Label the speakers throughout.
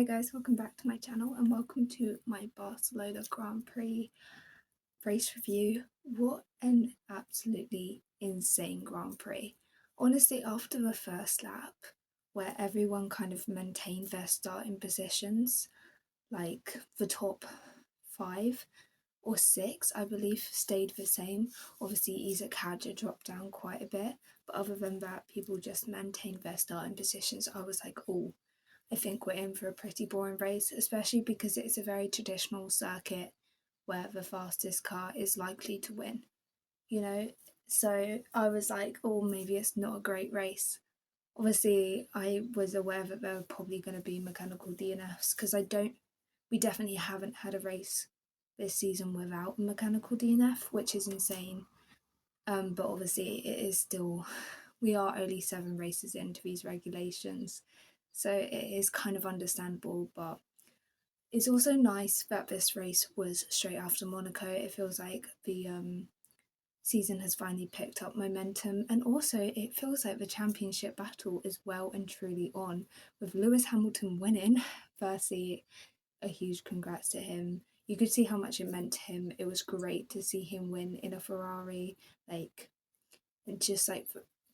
Speaker 1: Hi guys, welcome back to my channel and welcome to my Barcelona Grand Prix race review. What an absolutely insane Grand Prix. Honestly, after the first lap, where everyone kind of maintained their starting positions, like the top 5 or 6, I believe, stayed the same. Obviously, Isaac Hadja dropped down quite a bit, but other than that, people just maintained their starting positions. I was like, oh, I think we're in for a pretty boring race, especially because it's a very traditional circuit where the fastest car is likely to win, you know? So I was like, oh, maybe it's not a great race. Obviously, I was aware that there were probably going to be mechanical DNFs because we definitely haven't had a race this season without a mechanical DNF, which is insane. But obviously, it is still, we are only 7 races into these regulations. So it is kind of understandable, but it's also nice that this race was straight after Monaco. It feels like the season has finally picked up momentum, and also it feels like the championship battle is well and truly on, with Lewis Hamilton winning. Firstly, a huge congrats to him. You could see how much it meant to him. It was great to see him win in a Ferrari, like, and just like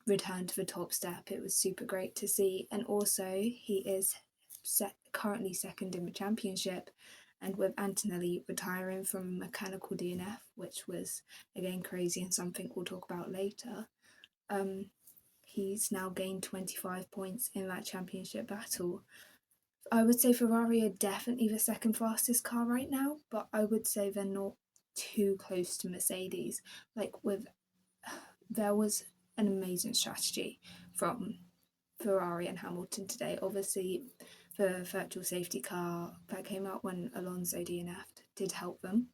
Speaker 1: return to the top step. It was super great to see, and also he is currently second in the championship, and with Antonelli retiring from mechanical DNF, which was again crazy and something we'll talk about later. He's now gained 25 points in that championship battle. I would say Ferrari are definitely the second fastest car right now, but I would say they're not too close to Mercedes. There was an amazing strategy from Ferrari and Hamilton today. Obviously, the virtual safety car that came out when Alonso DNF'd did help them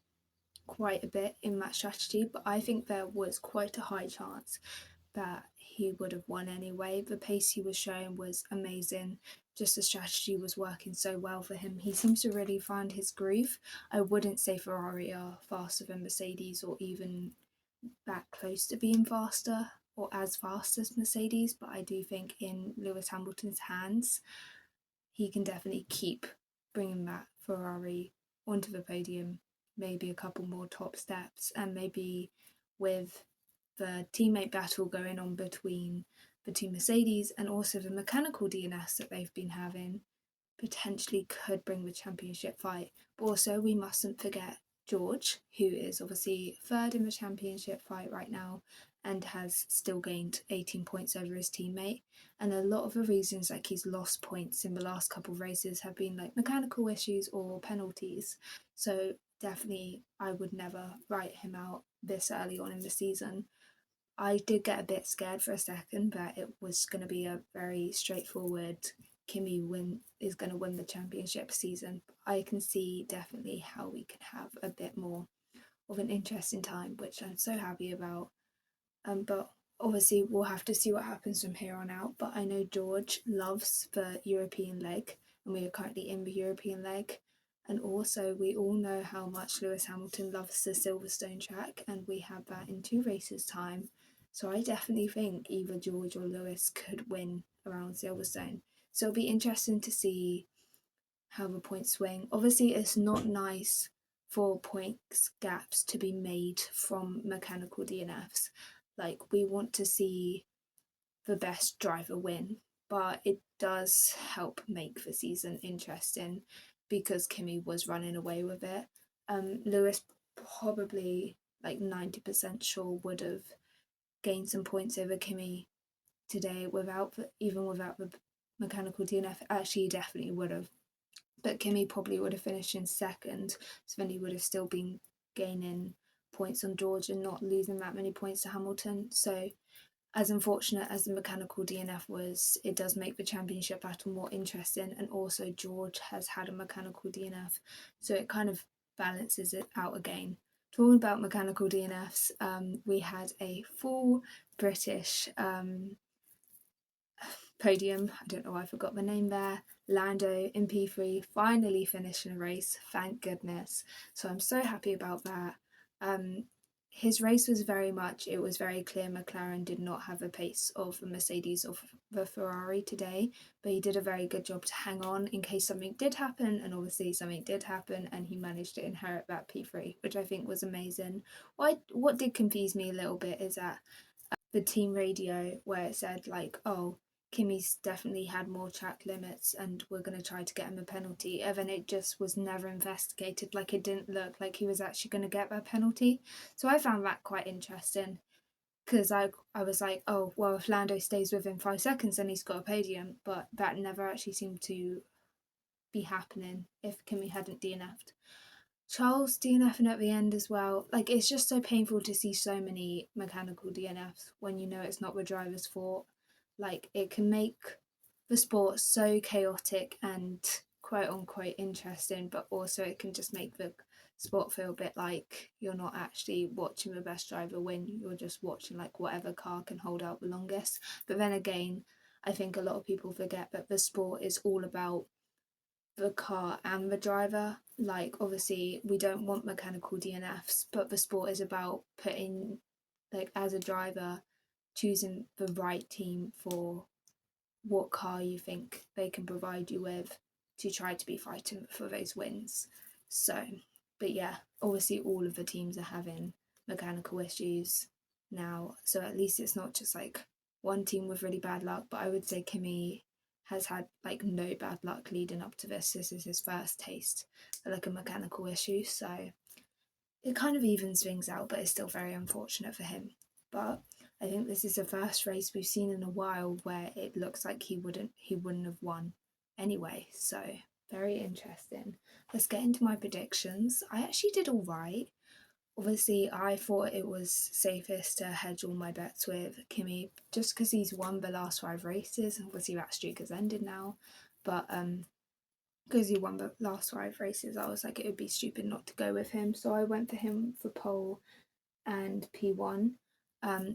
Speaker 1: quite a bit in that strategy, but I think there was quite a high chance that he would have won anyway. The pace he was showing was amazing. Just the strategy was working so well for him. He seems to really find his groove. I wouldn't say Ferrari are faster than Mercedes or even that close to being faster or as fast as Mercedes, but I do think in Lewis Hamilton's hands, he can definitely keep bringing that Ferrari onto the podium, maybe a couple more top steps, and maybe with the teammate battle going on between the two Mercedes and also the mechanical DNS that they've been having, potentially could bring the championship fight. But also, we mustn't forget George, who is obviously third in the championship fight right now and has still gained 18 points over his teammate. And a lot of the reasons like he's lost points in the last couple of races have been like mechanical issues or penalties. So definitely I would never write him out this early on in the season. I did get a bit scared for a second that it was going to be a very straightforward Kimi is going to win the championship season. I can see definitely how we can have a bit more of an interesting time, which I'm so happy about. But obviously we'll have to see what happens from here on out. But I know George loves the European leg, and we are currently in the European leg. And also, we all know how much Lewis Hamilton loves the Silverstone track, and we have that in 2 races' time. So I definitely think either George or Lewis could win around Silverstone. So it'll be interesting to see how the points swing. Obviously, it's not nice for points gaps to be made from mechanical DNFs. Like, we want to see the best driver win, but it does help make the season interesting because Kimi was running away with it. Lewis probably like 90% sure would have gained some points over Kimi today even without the mechanical DNF. Actually, he definitely would have, but Kimi probably would have finished in second, so then he would have still been gaining points on George and not losing that many points to Hamilton. So as unfortunate as the mechanical DNF was, it does make the championship battle more interesting, and also George has had a mechanical DNF, so it kind of balances it out again. Talking about mechanical DNFs, we had a full British podium. I don't know why I forgot the name there. Lando in P3 finally finishing a race, thank goodness. So I'm so happy about that. his race was very much, it was very clear McLaren did not have a pace of a Mercedes or the Ferrari today, but he did a very good job to hang on in case something did happen, and obviously something did happen, and he managed to inherit that P3, which I think was amazing. What did confuse me a little bit is that the team radio where it said like, oh, Kimmy's definitely had more track limits and we're going to try to get him a penalty. And then it just was never investigated. Like, it didn't look like he was actually going to get that penalty. So I found that quite interesting because I was like, oh, well, if Lando stays within 5 seconds, then he's got a podium. But that never actually seemed to be happening if Kimmy hadn't DNF'd. Charles DNFing at the end as well. Like, it's just so painful to see so many mechanical DNFs when you know it's not the driver's fault. Like, it can make the sport so chaotic and quote unquote interesting, but also it can just make the sport feel a bit like you're not actually watching the best driver win, you're just watching like whatever car can hold out the longest. But then again, I think a lot of people forget that the sport is all about the car and the driver. Like, obviously we don't want mechanical DNFs, but the sport is about putting, like, as a driver, choosing the right team for what car you think they can provide you with to try to be fighting for those wins. So, but yeah, obviously all of the teams are having mechanical issues now, so at least it's not just like one team with really bad luck. But I would say Kimi has had like no bad luck leading up to this. This is his first taste of like a mechanical issue, so it kind of evens things out, but it's still very unfortunate for him. But I think this is the first race we've seen in a while where it looks like he wouldn't have won anyway. So very interesting. Let's get into my predictions. I actually did all right. Obviously, I thought it was safest to hedge all my bets with Kimi just because he's won the last 5 races. Obviously, that streak has ended now, but because he won the last 5 races, I was like, it would be stupid not to go with him. So I went for him for pole and P1.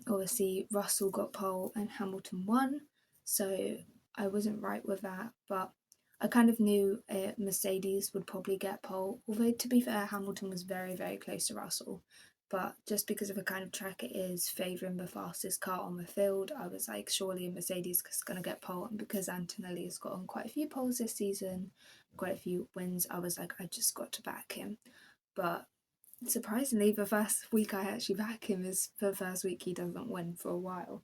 Speaker 1: Obviously, Russell got pole and Hamilton won, so I wasn't right with that, but I kind of knew Mercedes would probably get pole, although to be fair, Hamilton was very, very close to Russell. But just because of the kind of track it is, favouring the fastest car on the field, I was like, surely Mercedes is going to get pole. And because Antonelli has got on quite a few poles this season, quite a few wins, I was like, I just got to back him. But surprisingly, the first week I actually back him is the first week he doesn't win for a while.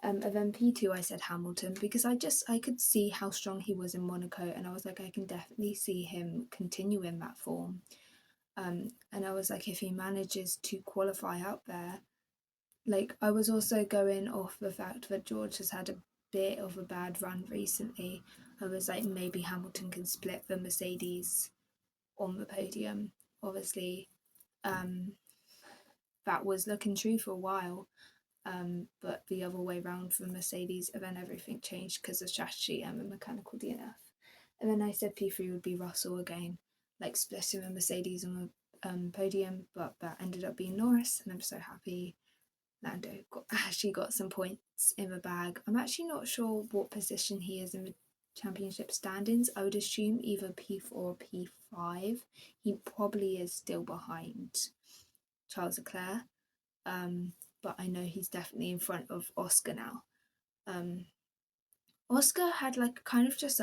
Speaker 1: And then P2 I said Hamilton because I could see how strong he was in Monaco, and I was like, I can definitely see him continuing that form. And I was like, if he manages to qualify up there, like, I was also going off the fact that George has had a bit of a bad run recently. I was like, maybe Hamilton can split the Mercedes on the podium. Obviously, um, that was looking true for a while. But the other way round for Mercedes, and then everything changed because of strategy and the mechanical DNF. And then I said P3 would be Russell again, like splitting the Mercedes on the podium, but that ended up being Norris, and I'm so happy Lando actually got some points in the bag. I'm actually not sure what position he is in the championship standings. I would assume either P4 or P5. He probably is still behind Charles Leclerc, but I know he's definitely in front of Oscar now. Oscar had like kind of just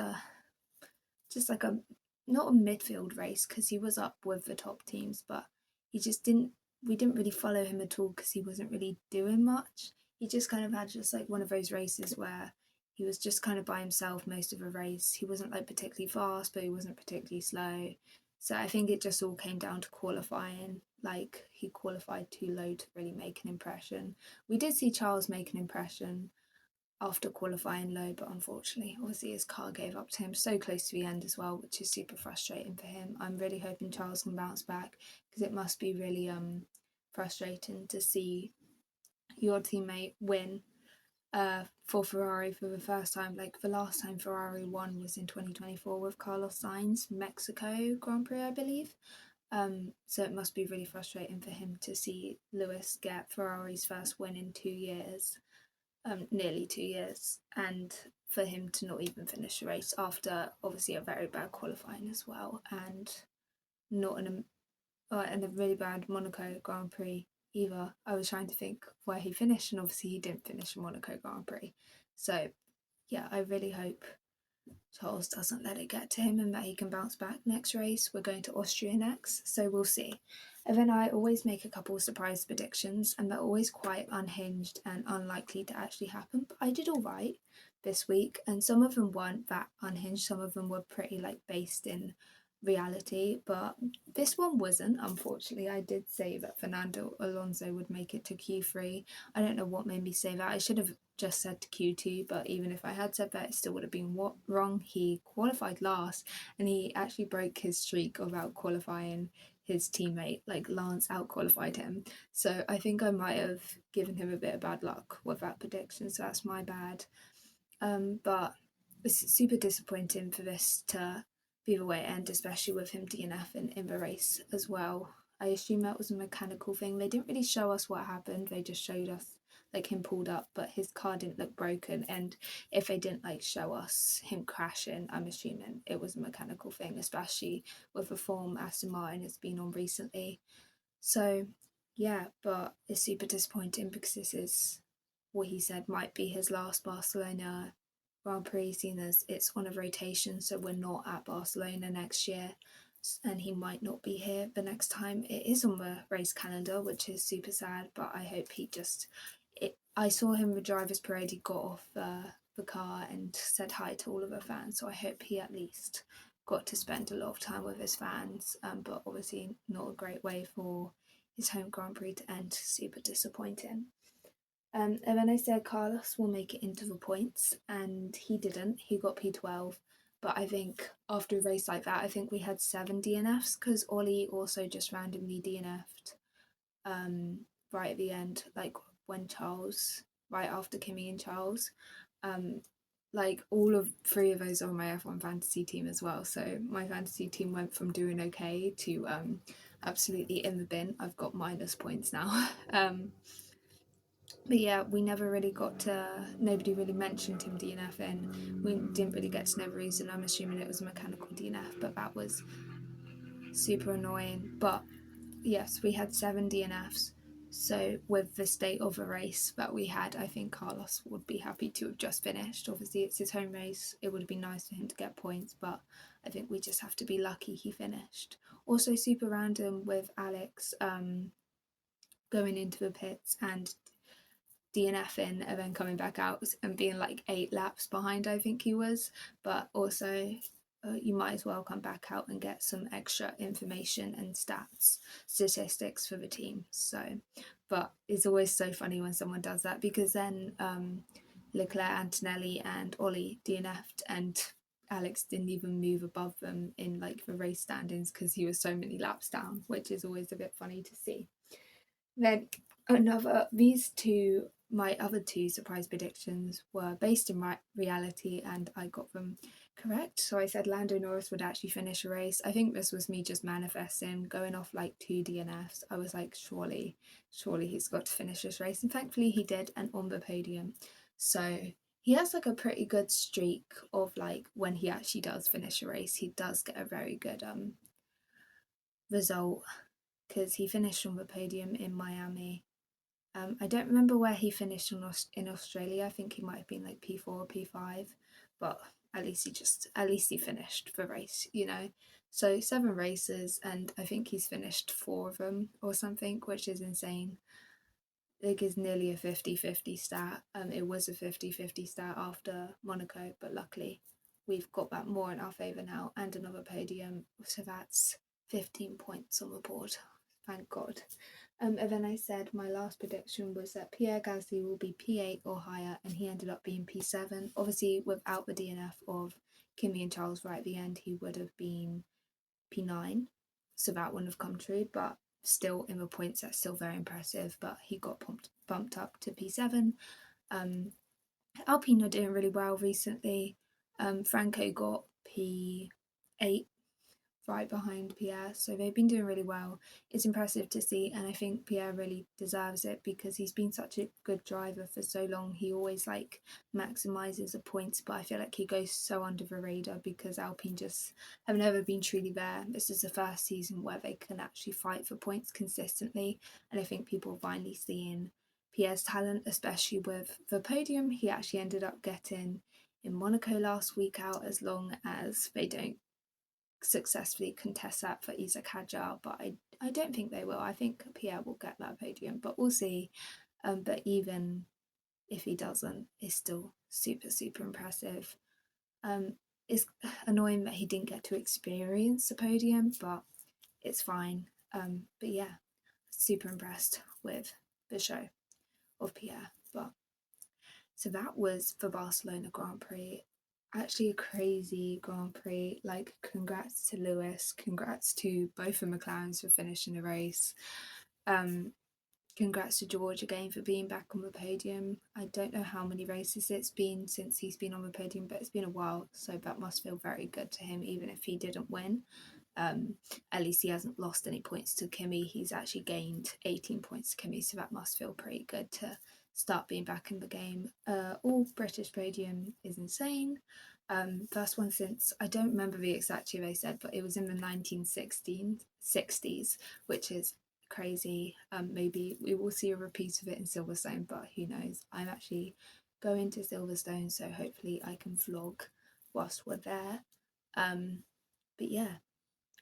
Speaker 1: like a not a midfield race because he was up with the top teams, but he just didn't. We didn't really follow him at all because he wasn't really doing much. He just kind of had just like one of those races where he was just kind of by himself most of the race. He wasn't like particularly fast, but he wasn't particularly slow. So I think it just all came down to qualifying. Like, he qualified too low to really make an impression. We did see Charles make an impression after qualifying low, but unfortunately, obviously his car gave up to him so close to the end as well, which is super frustrating for him. I'm really hoping Charles can bounce back because it must be really frustrating to see your teammate win for Ferrari for the first time. Like, the last time Ferrari won was in 2024 with Carlos Sainz, Mexico Grand Prix, I believe. So it must be really frustrating for him to see Lewis get Ferrari's first win in 2 years. Nearly 2 years, and for him to not even finish the race after obviously a very bad qualifying as well, and not in a really bad Monaco Grand Prix either. I was trying to think where he finished, and obviously he didn't finish in Monaco Grand Prix. So yeah, I really hope Charles doesn't let it get to him and that he can bounce back next race. We're going to Austria next, so we'll see. And then I always make a couple of surprise predictions, and they're always quite unhinged and unlikely to actually happen. But I did all right this week, and some of them weren't that unhinged. Some of them were pretty based in reality, but this one wasn't. Unfortunately, I did say that Fernando Alonso would make it to Q3. I don't know what made me say that. I should have just said Q2, but even if I had said that, it still would have been wrong. He qualified last, and he actually broke his streak of out qualifying his teammate. Lance out qualified him, so I think I might have given him a bit of bad luck with that prediction, so that's my bad. But it's super disappointing for this to be the way it ended, especially with him DNFing in the race as well. I assume that was a mechanical thing. They didn't really show us what happened, they just showed us him pulled up, but his car didn't look broken. And if they didn't show us him crashing, I'm assuming it was a mechanical thing, especially with the form Aston Martin has been on recently. So yeah, but it's super disappointing because this is what he said might be his last Barcelona Grand Prix, seeing as it's on a rotation, so we're not at Barcelona next year, and he might not be here the next time it is on the race calendar, which is super sad. But I hope he just. I saw him the drivers' parade. He got off the car and said hi to all of the fans, so I hope he at least got to spend a lot of time with his fans. But obviously not a great way for his home Grand Prix to end. Super disappointing. And then I said Carlos will make it into the points, and he didn't. He got P12. But I think after a race like that, I think we had 7 DNFs because Ollie also just randomly DNF'd right at the end, when Charles, right after Kimmy and Charles. Um, all of 3 of those are on my F1 fantasy team as well. So my fantasy team went from doing okay to absolutely in the bin. I've got minus points now. But yeah, we never really got to. Nobody really mentioned him DNFing. We didn't really get to know the reason. I'm assuming it was a mechanical DNF, but that was super annoying. But yes, we had 7 DNFs. So with the state of the race that we had, I think Carlos would be happy to have just finished. Obviously, it's his home race. It would have been nice for him to get points, but I think we just have to be lucky he finished. Also, super random with Alex going into the pits and DNFing and then coming back out and being 8 laps behind, I think he was. But also, you might as well come back out and get some extra information and statistics for the team. So, but it's always so funny when someone does that, because then Leclerc, Antonelli, and Ollie DNF'd, and Alex didn't even move above them in the race standings because he was so many laps down, which is always a bit funny to see. Then my other 2 surprise predictions were based in reality, and I got them correct. So I said Lando Norris would actually finish a race. I think this was me just manifesting, going off 2 DNFs. I was like, surely he's got to finish this race, and thankfully he did, and on the podium. So he has a pretty good streak of when he actually does finish a race, he does get a very good result, because he finished on the podium in Miami. I don't remember where he finished in Australia. I think he might have been P4 or P5, but at least he finished the race, So 7 races, and I think he's finished 4 of them or something, which is insane. Is nearly a 50-50 stat. It was a 50-50 stat after Monaco, but luckily we've got that more in our favour now, and another podium, so that's 15 points on the board. Thank God. And then I said my last prediction was that Pierre Gasly will be P8 or higher, and he ended up being P7. Obviously, without the DNF of Kimi and Charles right at the end, he would have been P9, so that wouldn't have come true, but still in the points that's still very impressive. But he got bumped up to P7. Alpine are doing really well recently. Franco got P8, right behind Pierre. So they've been doing really well. It's impressive to see, and I think Pierre really deserves it because he's been such a good driver for so long. He always like maximizes the points, but I feel like he goes so under the radar because Alpine just have never been truly there. This is the first season where they can actually fight for points consistently, and I think people are finally seeing Pierre's talent, especially with the podium he actually ended up getting in Monaco last week out, as long as they don't successfully contest that for Isaac Hadjar, but I don't think they will. I think Pierre will get that podium, but we'll see. But even if he doesn't, it's still super, super impressive. It's annoying that he didn't get to experience the podium, but it's fine. But yeah, super impressed with the show of Pierre. But so that was the Barcelona Grand Prix. Actually, a crazy Grand Prix. Like, congrats to Lewis, congrats to both the McLarens for finishing the race. Um, Congrats to George again for being back on the podium. I don't know how many races it's been since he's been on the podium, but it's been a while, so that must feel very good to him, even if he didn't win. Um, at least he hasn't lost any points to Kimi. He's actually gained 18 points to Kimi, so that must feel pretty good to start being back in the game. All British podium is insane. First one since, I don't remember the exact year they said, but it was in the 1960s, which is crazy. Maybe we will see a repeat of it in Silverstone, but who knows. I'm actually going to Silverstone, so hopefully I can vlog whilst we're there. But yeah,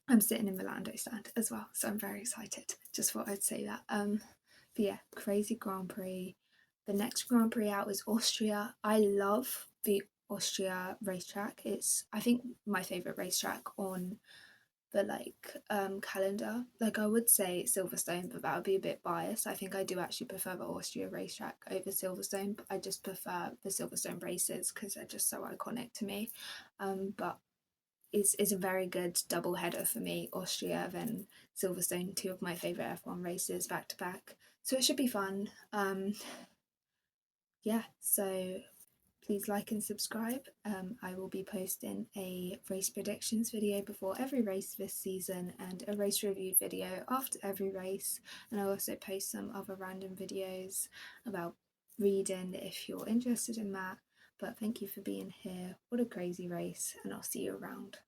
Speaker 1: I'm sitting in the Lando stand as well, so I'm very excited. Just thought I'd say that. But yeah, crazy Grand Prix. The next Grand Prix out is Austria. I love the Austria racetrack. It's, I think, my favourite racetrack on the calendar. Like, I would say Silverstone, but that would be a bit biased. I think I do actually prefer the Austria racetrack over Silverstone, but I just prefer the Silverstone races because they're just so iconic to me. But it's a very good double header for me. Austria, then Silverstone, two of my favourite F1 races back to back. So it should be fun. Yeah, so please like and subscribe. I will be posting a race predictions video before every race this season and a race review video after every race. And I'll also post some other random videos about reading if you're interested in that. But thank you for being here. What a crazy race, and I'll see you around.